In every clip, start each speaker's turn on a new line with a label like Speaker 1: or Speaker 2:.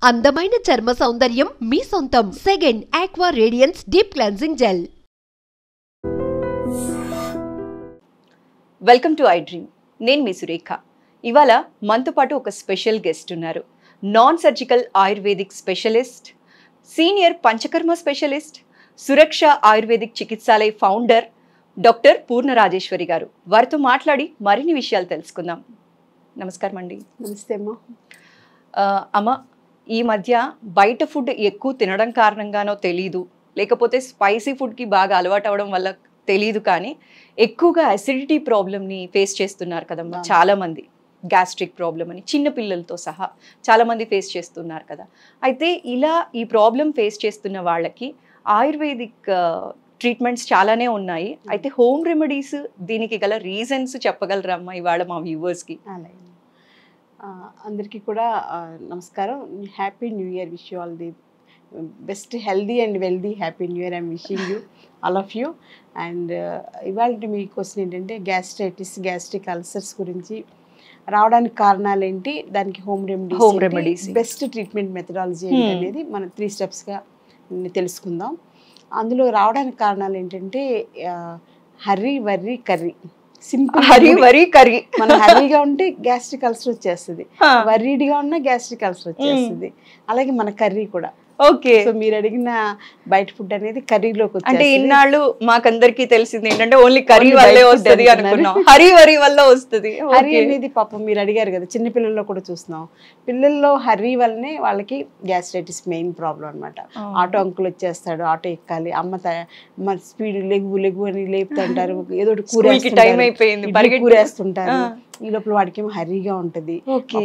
Speaker 1: అందమైన చర్మ సౌందర్యం మీ సొంతం. Second aqua radiance deep cleansing gel.
Speaker 2: Welcome to I Dream. నేను మీ సురేఖ. ఇవాళ మనతో పాటు ఒక స్పెషల్ గెస్ట్ ఉన్నారు. Non surgical Ayurvedic specialist, senior panchakarma specialist, Suraksha Ayurvedic Chikitsalaya founder doctor Purna Rajeswari గారు. వారితో మాట్లాడి మరిన్ని విషయాలు తెలుసుకుందాం. నమస్కారం అండి.
Speaker 3: నమస్తే అమ్మా.
Speaker 2: అమ్మ, ఈ మధ్య బయట ఫుడ్ ఎక్కువ తినడం కారణంగానో తెలీదు, లేకపోతే స్పైసీ ఫుడ్కి బాగా అలవాటు అవ్వడం వల్ల తెలీదు, కానీ ఎక్కువగా అసిడిటీ ప్రాబ్లమ్ని ఫేస్ చేస్తున్నారు కదమ్మా చాలామంది. గ్యాస్ట్రిక్ ప్రాబ్లం అని చిన్నపిల్లలతో సహా చాలామంది ఫేస్ చేస్తున్నారు కదా. అయితే ఇలా ఈ ప్రాబ్లం ఫేస్ చేస్తున్న వాళ్ళకి ఆయుర్వేదిక్ ట్రీట్మెంట్స్ చాలానే ఉన్నాయి. అయితే హోమ్ రెమెడీస్ దీనికి గల రీజన్స్ చెప్పగలరా అమ్మా ఇవాళ మా వ్యూవర్స్కి?
Speaker 3: అలాగే అందరికీ కూడా నమస్కారం. Happy new year. Wish you all the best healthy and wealthy happy new year. I'm wishing you all of you. And ఇవాళ మీ క్వశ్చన్ ఏంటంటే గ్యాస్ట్రైటిస్, గ్యాస్ట్రిక్ అల్సర్స్ గురించి రావడానికి కారణాలు ఏంటి, దానికి home remedies, best treatment methodology ఏంటి అనేది మనం 3 స్టెప్స్గా తెలుసుకుందాం. అందులో రావడానికి కారణాలు ఏంటంటే hurry worry curry. Simple
Speaker 2: curry.
Speaker 3: మనం హర్రీగా ఉంటే గ్యాస్ట్రిక్ అల్సర్ వచ్చేస్తుంది, వర్రీడ్గా ఉన్నా గ్యాస్ట్రిక్ అల్సర్ వచ్చేస్తుంది. అలాగే మన కర్రీ కూడా.
Speaker 2: ఓకే,
Speaker 3: సో మీరు అడిగిన బయట ఫుడ్ అనేది కర్రీలోకి వచ్చి,
Speaker 2: అంటే ఇన్నాళ్ళు మాకందరికి తెలిసింది ఏంటంటే ఓన్లీ కర్రీ వల్లే వస్తుంది అనుకున్నాం. హరీ వరీ వల్ల వస్తుంది.
Speaker 3: హర్రీ అనేది పాపం మీరు అడిగారు కదా, చిన్న పిల్లల్లో కూడా చూస్తున్నాం. పిల్లల్లో హర్రీ వల్లనే వాళ్ళకి గ్యాస్ట్రైటిస్ మెయిన్ ప్రాబ్లం అనమాట. ఆటో అంకుల్ వచ్చేస్తాడు, ఆటో ఎక్కాలి, అమ్మ స్పీడ్ లెగు అని లేపుతుంటారు, ఏదో కూరేస్తుంటారు. ఈ లోపల వాడికేమో హర్రీగా ఉంటుంది,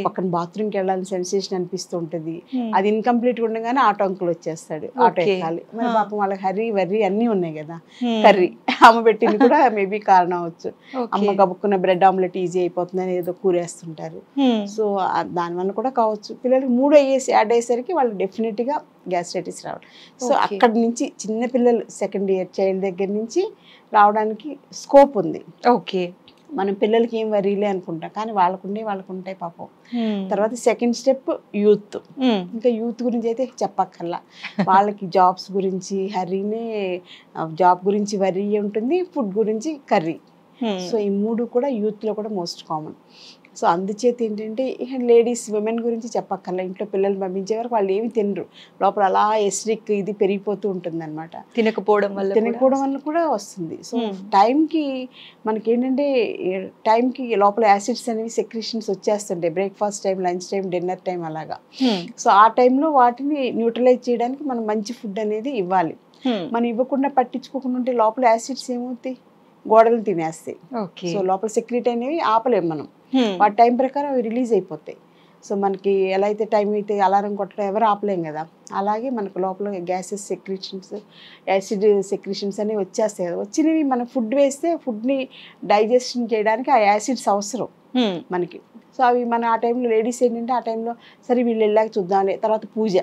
Speaker 3: పక్కన బాత్రూమ్కి వెళ్ళాలని సెన్సేషన్ అనిపిస్తూ ఉంటుంది. అది ఇన్కంప్లీట్ ఉండగానే ఆటో అంకుల్ వచ్చేస్తాడు, ఆటో ఎక్కాలి. మరి పాపం వాళ్ళకి హర్రీ వర్రీ అన్నీ ఉన్నాయి కదా. కర్రీ అమ్మ పెట్టింది కూడా మేబీ కారణం అవచ్చు. అమ్మ కప్పుకున్న బ్రెడ్ ఆమ్లెట్ ఈజీ అయిపోతుందని ఏదో కూరేస్తుంటారు. సో దానివల్ల కూడా కావచ్చు. పిల్లలకి 3 యాడ్ అయ్యేసరికి వాళ్ళు డెఫినెట్గా గ్యాస్ట్రైటిస్ రావడం. సో అక్కడి నుంచి చిన్నపిల్లలు సెకండ్ ఇయర్ చైల్డ్ దగ్గర నుంచి రావడానికి స్కోప్ ఉంది.
Speaker 2: ఓకే,
Speaker 3: మనం పిల్లలకి ఏం వరీలే అనుకుంటాం, కానీ వాళ్ళకుంటాయి పాపం. తర్వాత సెకండ్ స్టెప్ యూత్. ఇంకా యూత్ గురించి అయితే చెప్పక్కర్లా. వాళ్ళకి జాబ్స్ గురించి హర్రీనే, జాబ్ గురించి వరీ ఉంటుంది, ఫుడ్ గురించి కర్రీ. సో ఈ 3 కూడా యూత్లో కూడా మోస్ట్ కామన్. సో అందుచేత ఏంటంటే లేడీస్ విమెన్ గురించి చెప్పక్కర్లా. ఇంట్లో పిల్లలు పంపించే వరకు వాళ్ళు ఏమి తినరు, లోపల అలా ఎసిడిక్ ఇది పెరిగిపోతూ ఉంటుంది అనమాట.
Speaker 2: తినకపోవడం
Speaker 3: వల్ల కూడా వస్తుంది. సో టైంకి మనకేంటంటే టైంకి లోపల యాసిడ్స్ అనేవి సెక్రీషన్స్ వచ్చేస్తుంటాయి, breakfast time, lunch time, dinner time అలాగా. సో ఆ టైంలో వాటిని న్యూట్రలైజ్ చేయడానికి మనం మంచి ఫుడ్ అనేది ఇవ్వాలి. మనం ఇవ్వకుండా పట్టించుకోకుండా ఉంటే లోపల యాసిడ్స్ ఏమవుతాయి, గోడలు తినేస్తాయి. సో లోపల సెక్రీట్ అనేవి ఆపలేము మనం, వాటి టైం ప్రకారం అవి రిలీజ్ అయిపోతాయి. సో మనకి ఎలా అయితే టైం అయితే అలారం కొట్టడం ఎవరు ఆపలేం కదా, అలాగే మనకు లోపల గ్యాసెస్ సెక్రీషన్స్, యాసిడ్ సెక్రీషన్స్ అనేవి వచ్చేస్తాయి కదా. వచ్చినవి మనం ఫుడ్ వేస్తే ఫుడ్ని డైజెషన్ చేయడానికి ఆ యాసిడ్స్ అవసరం మనకి. సో అవి మన ఆ టైంలో లేడీస్ ఏంటంటే ఆ టైంలో సరే వీళ్ళు వెళ్ళాక చూద్దాంలే, తర్వాత పూజ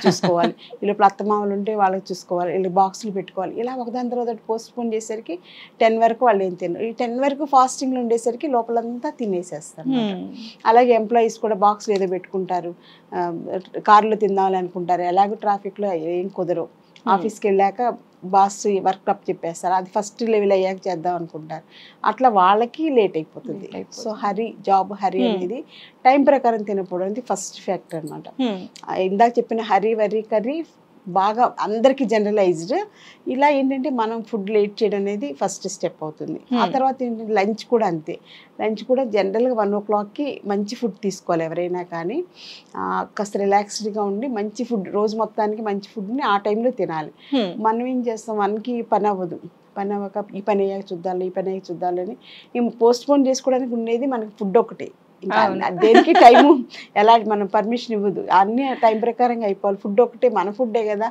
Speaker 3: చూసుకోవాలి, వీళ్ళు అత్తమామలు ఉంటే వాళ్ళకి చూసుకోవాలి, వీళ్ళు బాక్సులు పెట్టుకోవాలి, ఇలా ఒకదాని తర్వాత పోస్ట్పోన్ చేసేసరికి 10 వరకు వాళ్ళు ఏం తినరు. ఈ 10 వరకు ఫాస్టింగ్లో ఉండేసరికి లోపలంతా తినేసేస్తారు. అలాగే ఎంప్లాయీస్ కూడా బాక్స్లు ఏదో పెట్టుకుంటారు, కారులో తిందామని అనుకుంటారు, ఎలాగో ట్రాఫిక్లో ఏం కుదరవు, ఆఫీస్కి వెళ్ళాక బాస్ వర్క్ అప్ చెప్పేస్తారు, అది ఫస్ట్ లెవెల్ అయ్యాక చేద్దాం అనుకుంటారు, అట్లా వాళ్ళకి లేట్ అయిపోతుంది. సో జాబ్ హరీ అనేది టైం ప్రకారం తినకపోవడం అనేది ఫస్ట్ ఫ్యాక్టర్ అనమాట. ఇందాక చెప్పిన హరీ వర్రీ కర్రీ బాగా అందరికీ జనరలైజ్డ్. ఇలా ఏంటంటే మనం ఫుడ్ లేట్ చేయడం అనేది ఫస్ట్ స్టెప్ అవుతుంది. ఆ తర్వాత ఏంటంటే లంచ్ కూడా అంతే. లంచ్ కూడా జనరల్గా 1 o'clockకి మంచి ఫుడ్ తీసుకోవాలి ఎవరైనా కానీ. కాస్త రిలాక్స్డ్గా ఉండి మంచి ఫుడ్, రోజు మొత్తానికి మంచి ఫుడ్ని ఆ టైంలో తినాలి. మనం ఏం చేస్తాం, 1కి పని అవ్వదు, పని అవ్వక ఈ పని అయ్యాక చూద్దాలని పోస్ట్పోన్ చేసుకోవడానికి ఉండేది మనకి ఫుడ్ ఒకటే. ఇంకా దేనికి టైము ఎలా మనం పర్మిషన్ ఇవ్వదు, అన్ని టైం ప్రకారంగా అయిపోవాలి. ఫుడ్ ఒకటే, మన ఫుడ్డే కదా,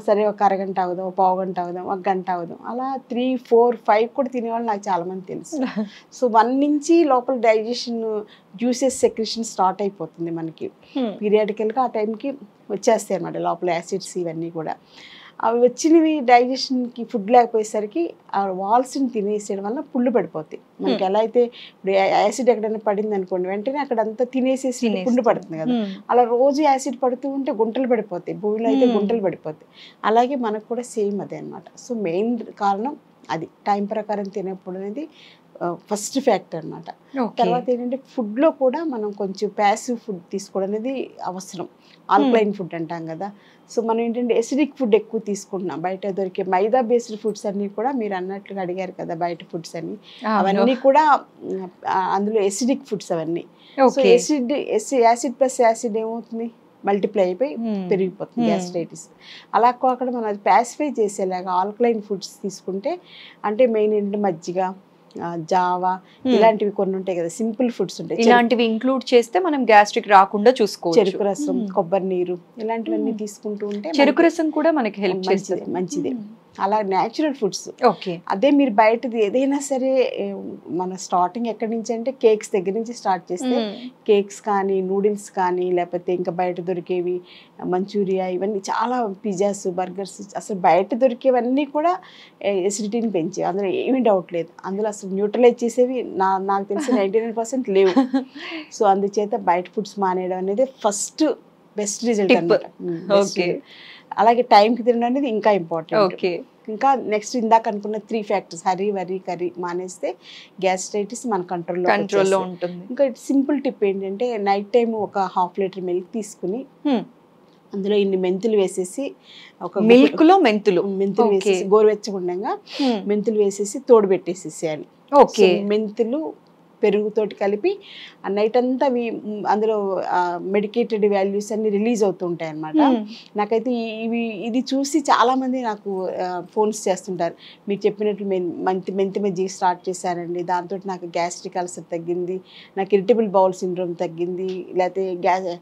Speaker 3: సరే ఒక అరగంట అవుదాం, 1/4 గంట అవుదాం, 1 గంట అవుదాం, అలా 3, 4, 5 కూడా తినేవాళ్ళు నాకు చాలామంది తెలుసు. సో 1 నుంచి లోపల డైజెషన్ జ్యూసెస్ సెక్రెషన్ స్టార్ట్ అయిపోతుంది మనకి. పీరియాడికల్గా ఆ టైంకి వచ్చేస్తాయి అన్నమాట లోపల యాసిడ్స్ ఇవన్నీ కూడా. అవి వచ్చినవి డైజెషన్కి ఫుడ్ లేకపోయేసరికి ఆ వాల్స్ని తినేసేయడం వల్ల పుళ్ళు పడిపోతాయి. మనకి ఎలా అయితే ఇప్పుడు యాసిడ్ ఎక్కడైనా పడింది అనుకోండి, వెంటనే అక్కడ అంతా తినేసేసి పుండు పడుతుంది కదా, అలా రోజు యాసిడ్ పడుతూ ఉంటే గుంటలు పడిపోతాయి, భూమిలో అయితే గుంటలు పడిపోతాయి. అలాగే మనకు కూడా సేమ్ అదే అనమాట. సో మెయిన్ కారణం అది టైం ప్రకారం తినప్పుడు అనేది ఫస్ట్ ఫ్యాక్టర్ అనమాట. తర్వాత ఏంటంటే ఫుడ్లో కూడా మనం కొంచెం ప్యాసివ్ ఫుడ్ తీసుకోవడం అనేది అవసరం. ఆల్కలైన్ ఫుడ్ అంటాం కదా. సో మనం ఏంటంటే ఎసిడిక్ ఫుడ్ ఎక్కువ తీసుకుంటున్నాం. బయట దొరికే మైదా బేస్డ్ ఫుడ్స్ అన్నీ కూడా మీరు అన్నట్లుగా అడిగారు కదా, బయట ఫుడ్స్ అన్ని అవన్నీ కూడా అందులో ఎసిడిక్ ఫుడ్స్ అవన్నీ. సో యాసిడ్ ప్లస్ యాసిడ్ ఏమవుతుంది, మల్టిప్లై అయిపోయి పెరిగిపోతుంది గ్యాస్ట్రైటిస్. అలా కాకుండా మనం అది ప్యాసిఫై చేసేలాగా ఆల్కలైన్ ఫుడ్స్ తీసుకుంటే, అంటే మెయిన్ ఏంటంటే మజ్జిగ, జావా ఇలాంటివి కొన్ని ఉంటాయి కదా, సింపుల్ ఫుడ్స్ ఉంటాయి,
Speaker 2: ఇలాంటివి ఇంక్లూడ్ చేస్తే మనం గ్యాస్ట్రిక్ రాకుండా చూసుకోవచ్చు.
Speaker 3: చెరుకు రసం, కొబ్బరి నీరు ఇలాంటివన్నీ తీసుకుంటూ ఉంటే
Speaker 2: చెరుకు రసం కూడా మనకి హెల్ప్ చేస్తుంది,
Speaker 3: మంచిదే. అలా న్యాచురల్ ఫుడ్స్.
Speaker 2: ఓకే.
Speaker 3: అదే మీరు బయటది ఏదైనా సరే, మన స్టార్టింగ్ ఎక్కడి నుంచి అంటే కేక్స్ దగ్గర నుంచి స్టార్ట్ చేస్తే, కేక్స్ కానీ నూడిల్స్ కానీ లేకపోతే ఇంకా బయట దొరికేవి మంచూరియా ఇవన్నీ చాలా, పిజ్జాస్, బర్గర్స్, అసలు బయట దొరికేవన్నీ కూడా ఎసిడిటీని పెంచేవి, అందులో ఏమీ డౌట్ లేదు. అందులో అసలు న్యూట్రలైజ్ చేసేవి నాకు తెలిసి 99% లేవు. సో అందుచేత బయట ఫుడ్స్ మానేయడం అనేది ఫస్ట్ బెస్ట్ రిజల్ట్ అన్నమాట. అలాగే టైంకి తినడం అనేది ఇంకా ఇంపార్టెంట్. ఇంకా నెక్స్ట్ ఇందాక అనుకున్న 3 ఫ్యాక్టర్స్, హరీ, వరీ, కర్రీ మానేస్తే గ్యాస్ట్రైటిస్ మన కంట్రోల్లో ఉంటుంది. ఇంకా సింపుల్ టిప్ ఏంటంటే నైట్ టైం ఒక 1/2 లీటర్ మిల్క్ తీసుకుని అందులో ఇన్ని మెంతులు వేసేసి, ఒక
Speaker 2: మిల్క్ లో మెంతులు
Speaker 3: వేసేసి గోరువెచ్చగుండంగా మెంతులు వేసేసి తోడు పెట్టేసేసేయాలి. మెంతులు పెరుగుతోటి కలిపి ఆ నైట్ అంతా అందులో మెడికేటెడ్ వాల్యూస్ అన్ని రిలీజ్ అవుతూ ఉంటాయి అన్నమాట. నాకైతే ఇది చూసి చాలామంది నాకు ఫోన్స్ చేస్తుంటారు, మీరు చెప్పినట్టు మెంతి మజ్జిగ స్టార్ట్ చేశానండి, దాంతో నాకు గ్యాస్ట్రిక్ అల్సర్ తగ్గింది, నాకు ఇరిటబుల్ బౌల్ సిండ్రోమ్ తగ్గింది, లేకపోతే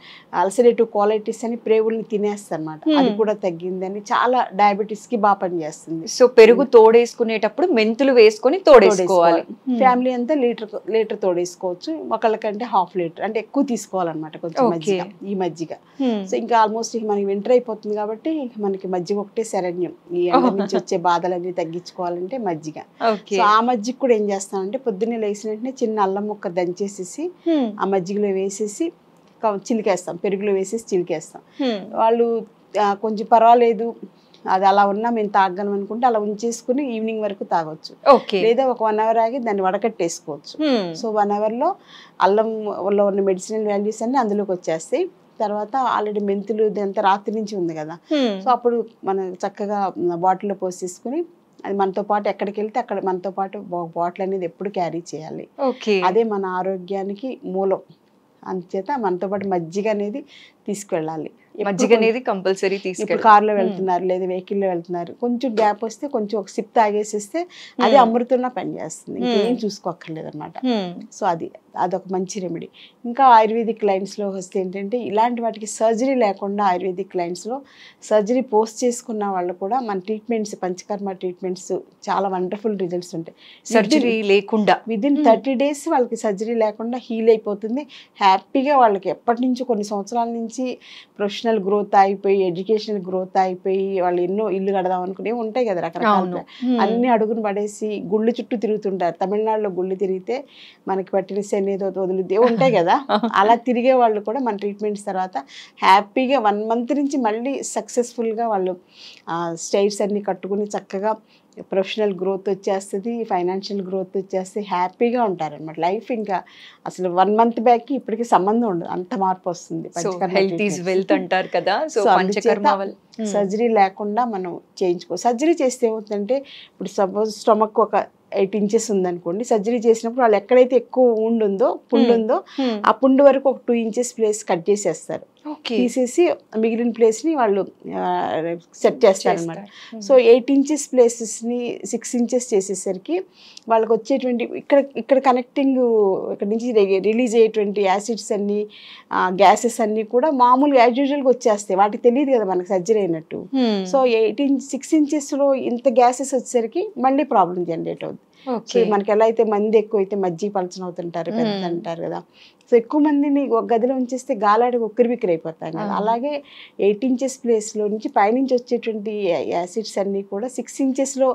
Speaker 3: అల్సరేటివ్ కోలైటిస్ అని ప్రేవుల్ని తినేస్తాను అనమాట, అది కూడా తగ్గింది అని, చాలా డయాబెటీస్కి బాగా పనిచేస్తుంది.
Speaker 2: సో పెరుగు తోడేసుకునేటప్పుడు మెంతులు వేసుకొని తోడేసుకోవాలి.
Speaker 3: ఫ్యామిలీ అంతా లీటర్ తోడేసుకోవచ్చు, ఒకళ్ళకంటే 1/2 లీటర్, అంటే ఎక్కువ తీసుకోవాలన్నమాట కొంచెం మజ్జిగ, ఈ మజ్జిగ. సో ఇంకా ఆల్మోస్ట్ మనకి వింటర్ అయిపోతుంది కాబట్టి మనకి మజ్జిగ ఒకటే శరణ్యం, ఈ ఎండ నుంచి వచ్చే బాధలన్నీ తగ్గించుకోవాలంటే మజ్జిగ. సో ఆ మజ్జిగ కూడా ఏం చేస్తానంటే పొద్దున్నే లేచిన వెంటనే చిన్న అల్లం ముక్క దంచేసేసి ఆ మజ్జిగలో వేసేసి చిలికేస్తాం, పెరుగులో వేసేసి చిలికేస్తాం. వాళ్ళు కొంచెం పర్వాలేదు అది అలా ఉన్నా మేము తాగను అనుకుంటే అలా ఉంచేసుకుని ఈవినింగ్ వరకు తాగొచ్చు, లేదా ఒక 1 అవర్ ఆగి దాన్ని వడకట్టేసుకోవచ్చు. సో 1 అవర్లో అల్లంలో ఉన్న మెడిసినల్ వాల్యూస్ అన్ని అందులోకి వచ్చేస్తాయి. తర్వాత ఆల్రెడీ మెంతులు ఇదంతా రాత్రి నుంచి ఉంది కదా, సో అప్పుడు మనం చక్కగా బాటిల్లో పోసేసుకుని అది మనతో పాటు ఎక్కడికి వెళ్తే అక్కడ మనతో పాటు బాటిల్ అనేది ఎప్పుడు క్యారీ చేయాలి. అదే మన ఆరోగ్యానికి మూలం. అందుచేత మనతో పాటు మజ్జిగ అనేది తీసుకెళ్ళాలి.
Speaker 2: మజ్జిగ అనేది కంపల్సరీ తీసుకెళ్ళాలి.
Speaker 3: కార్లో వెళ్తున్నారు లేదా వెహికల్లో వెళ్తున్నారు, కొంచెం గ్యాప్ వస్తే కొంచెం ఒక సిప్ తాగేసేస్తే అది అమృతంలా పనిచేస్తుంది, ఇంకేం చూసుకోక్కర్లేదు అనమాట. సో అదొక మంచి రెమెడీ. ఇంకా ఆయుర్వేదిక్ లైన్స్లో వస్తే ఏంటంటే ఇలాంటి వాటికి సర్జరీ లేకుండా ఆయుర్వేదిక్ లైన్స్లో సర్జరీ పోస్ట్ చేసుకున్న వాళ్ళు కూడా మన ట్రీట్మెంట్స్, పంచకర్మ ట్రీట్మెంట్స్ చాలా వండర్ఫుల్ రిజల్ట్స్ ఉంటాయి.
Speaker 2: సర్జరీ లేకుండా
Speaker 3: విదిన్ 30 days వాళ్ళకి సర్జరీ లేకుండా హీల్ అయిపోతుంది. హ్యాపీగా వాళ్ళకి ఎప్పటి నుంచో కొన్ని సంవత్సరాల నుంచి ప్రొఫెషనల్ గ్రోత్ అయిపోయి, ఎడ్యుకేషనల్ గ్రోత్ అయిపోయి, వాళ్ళు ఎన్నో ఇల్లు కడదాం అనుకునే ఉంటాయి కదా రకరకాల, అన్ని అడుగును పడేసి గుళ్ళు చుట్టూ తిరుగుతుంటారు. తమిళనాడులో గుళ్ళు తిరిగితే మనకి పట్టిన శనేదో వదులుదే ఉంటాయి కదా, అలా తిరిగే వాళ్ళు కూడా మన ట్రీట్మెంట్స్ తర్వాత హ్యాపీగా 1 month నుంచి మళ్ళీ సక్సెస్ఫుల్గా వాళ్ళు స్టైర్స్ అన్ని కట్టుకుని చక్కగా ప్రొఫెషనల్ గ్రోత్ వచ్చేస్తుంది, ఫైనాన్షియల్ గ్రోత్ వచ్చేస్తుంది, హ్యాపీగా ఉంటారనమాట. లైఫ్ ఇంకా అసలు 1 month బ్యాక్ ఇప్పటికి సంబంధం ఉండదు, అంత మార్పు వస్తుంది.
Speaker 2: అంటారు కదా, సో
Speaker 3: సర్జరీ లేకుండా మనం చేయించుకో. సర్జరీ చేస్తే ఏమవుతుందంటే ఇప్పుడు సపోజ్ స్టమక్ ఒక 8 inches ఉందనుకోండి, సర్జరీ చేసినప్పుడు వాళ్ళు ఎక్కడైతే ఎక్కువ పుండు ఉందో ఆ పుండు వరకు ఒక 2 inches ప్లేస్ కట్ చేసేస్తారు, తీసేసి మిగిలిన ప్లేస్ని వాళ్ళు సెట్ చేస్తారు అనమాట. సో 8 inches ప్లేసెస్ని 6 inches చేసేసరికి వాళ్ళకి వచ్చేటువంటి ఇక్కడ కనెక్టింగ్ ఇక్కడ నుంచి రిలీజ్ అయ్యేటువంటి యాసిడ్స్ అన్ని, గ్యాసెస్ అన్ని కూడా మామూలుగా యాజ్ యూజువల్గా వచ్చేస్తాయి, వాటికి తెలియదు కదా మనకి సర్జరీ అయినట్టు. సో 6 inches ఇంత గ్యాసెస్ వచ్చేసరికి మళ్ళీ ప్రాబ్లం జనరేట్ అవుతుంది. సో మనకి ఎలా అయితే మంది ఎక్కువ అయితే మజ్జి పలచన అవుతుంటారు, పెద్ద అంటారు కదా. సో ఎక్కువ మందిని ఒక గదిలో ఉంచేస్తే గాలాడి ఉక్కిరి బిక్కిరి అయిపోతాం కదా. అలాగే 8 ఇంచెస్ ప్లేస్లో నుంచి పైనుంచి వచ్చేటువంటి యాసిడ్స్ అన్నీ కూడా 6 ఇంచెస్లో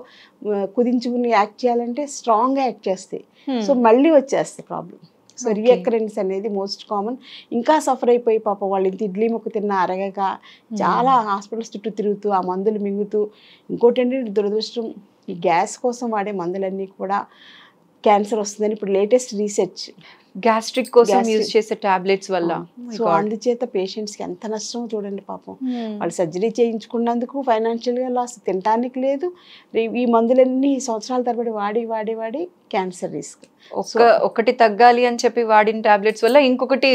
Speaker 3: కుదించుకుని యాక్ట్ చేయాలంటే స్ట్రాంగ్గా యాక్ట్ చేస్తాయి. సో మళ్ళీ వచ్చేస్తాయి ప్రాబ్లం. సో రీఅకరెన్స్ అనేది మోస్ట్ కామన్. ఇంకా సఫర్ అయిపోయి పాపం వాళ్ళు ఇంత ఇడ్లీ ముక్క తిన్న అరగక చాలా హాస్పిటల్స్ చుట్టూ తిరుగుతూ ఆ మందులు మింగుతూ. ఇంకోటి ఏంటంటే దురదృష్టం, ఈ గ్యాస్ కోసం వాడే మందులన్నీ కూడా క్యాన్సర్ వస్తుందని ఇప్పుడు లేటెస్ట్ రీసెర్చ్.
Speaker 2: గ్యాస్ట్రిక్ కోసం యూజ్ చేసే టాబ్లెట్స్ వల్ల.
Speaker 3: సో అందుచేత పేషెంట్స్కి ఎంత నష్టమో చూడండి పాపం. వాళ్ళు సర్జరీ చేయించుకున్నందుకు ఫైనాన్షియల్గా లాస్, తినడానికి లేదు. ఈ మందులన్నీ సంవత్సరాల తరబడి వాడి వాడి వాడి క్యాన్సర్ రిస్క్.
Speaker 2: ఒకటి తగ్గాలి అని చెప్పి వాడిన టాబ్లెట్స్ వల్ల ఇంకొకటి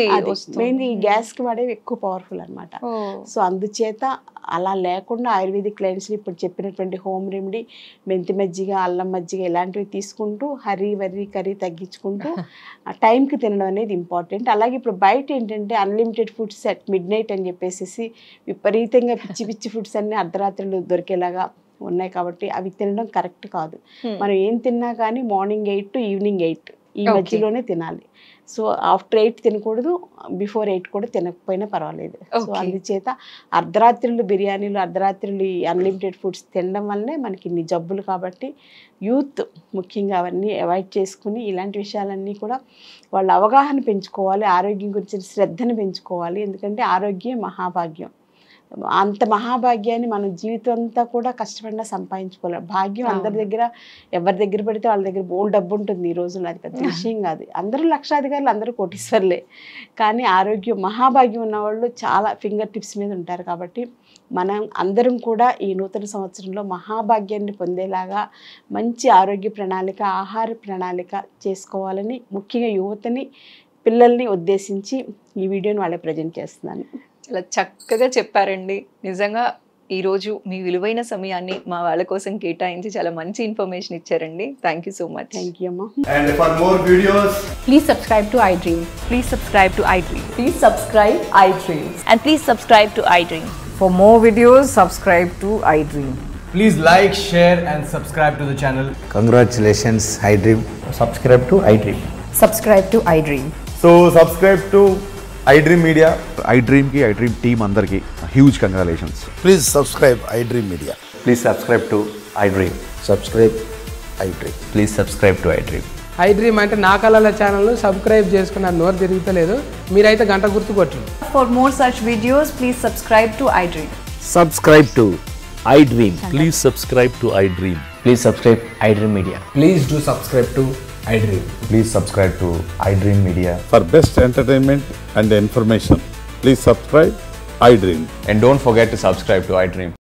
Speaker 3: మెయిన్ ఈ గ్యాస్కి వాడేవి ఎక్కువ పవర్ఫుల్ అనమాట. సో అందుచేత అలా లేకుండా ఆయుర్వేదిక్ లైన్స్లో ఇప్పుడు చెప్పినటువంటి హోమ్ రెమెడీ మెంతి మజ్జిగ, అల్లం మజ్జిగ ఇలాంటివి తీసుకుంటూ హరీ వర్రీ కర్రీ తగ్గించుకుంటూ ఆ టైంకి తినడం అనేది ఇంపార్టెంట్. అలాగే ఇప్పుడు బయట ఏంటంటే unlimited foods at mid night అని చెప్పేసి విపరీతంగా పిచ్చి పిచ్చి ఫుడ్స్ అన్నీ అర్ధరాత్రులు దొరికేలాగా ఉన్నాయి కాబట్టి అవి తినడం కరెక్ట్ కాదు. మనం ఏం తిన్నా కానీ మార్నింగ్ 8 to ఈవినింగ్ 8 ఈ మధ్యలోనే తినాలి. సో ఆఫ్టర్ 8 తినకూడదు, బిఫోర్ 8 కూడా తినకపోయినా పర్వాలేదు. సో అందుచేత అర్ధరాత్రులు బిర్యానీలు, అర్ధరాత్రులు ఈ అన్లిమిటెడ్ ఫుడ్స్ తినడం వల్లనే మనకి ఇన్ని జబ్బులు. కాబట్టి యూత్ ముఖ్యంగా అవన్నీ అవాయిడ్ చేసుకుని ఇలాంటి విషయాలన్నీ కూడా వాళ్ళ అవగాహన పెంచుకోవాలి, ఆరోగ్యం గురించి శ్రద్ధను పెంచుకోవాలి. ఎందుకంటే ఆరోగ్యం మహాభాగ్యం. అంత మహాభాగ్యాన్ని మనం జీవితం అంతా కూడా కష్టపడినా సంపాదించుకోవాలి. భాగ్యం అందరి దగ్గర, ఎవరి దగ్గర పడితే వాళ్ళ దగ్గర బోల్డ్ డబ్బు ఉంటుంది ఈ రోజుల్లో, అది పెద్ద విషయం కాదు. అందరూ లక్షాధికారులు, అందరూ కోటీశ్వర్లే. కానీ ఆరోగ్యం మహాభాగ్యం ఉన్నవాళ్ళు చాలా ఫింగర్ టిప్స్ మీద ఉంటారు. కాబట్టి మనం అందరం కూడా ఈ నూతన సంవత్సరంలో మహాభాగ్యాన్ని పొందేలాగా మంచి ఆరోగ్య ప్రణాళిక, ఆహార ప్రణాళిక చేసుకోవాలని ముఖ్యంగా యువతని, పిల్లల్ని ఉద్దేశించి ఈ వీడియోని వాళ్ళే ప్రజెంట్ చేస్తున్నాను.
Speaker 2: చాలా చక్కగా చెప్పారండి. నిజంగా ఈరోజు మీ విలువైన సమయాన్ని మా వాళ్ళ కోసం కేటాయించి చాలా మంచి ఇన్ఫర్మేషన్ ఇచ్చారండి. Thank you so much.
Speaker 3: Thank you అమ్మా.
Speaker 4: And for more videos,
Speaker 5: Please subscribe to iDream.
Speaker 2: Please subscribe to iDream.
Speaker 5: Please subscribe iDream.
Speaker 2: And please subscribe to iDream.
Speaker 5: For more videos, subscribe to iDream.
Speaker 4: please like, share and subscribe to the channel.
Speaker 6: Congratulations, iDream.
Speaker 7: Subscribe to iDream.
Speaker 5: Subscribe to iDream.
Speaker 7: So subscribe to iDream Media.
Speaker 8: iDream की iDream team अंदर की huge congratulations.
Speaker 6: Please subscribe iDream Media.
Speaker 7: Please subscribe to iDream.
Speaker 6: Subscribe iDream.
Speaker 7: Please subscribe to iDream.
Speaker 9: iDream అంటే నా కళల channel subscribe చేసుకున్న నోరు తిరుగుతలేదు, మీరైతే గంట గుర్తు కొట్టండి.
Speaker 5: For more such videos, please subscribe to iDream.
Speaker 6: Subscribe to iDream.
Speaker 10: Please subscribe to iDream.
Speaker 7: Please subscribe iDream Media.
Speaker 4: Please do subscribe to iDream.
Speaker 7: Please subscribe to iDream Media.
Speaker 8: For best entertainment and information, please subscribe iDream.
Speaker 7: And don't forget to subscribe to iDream.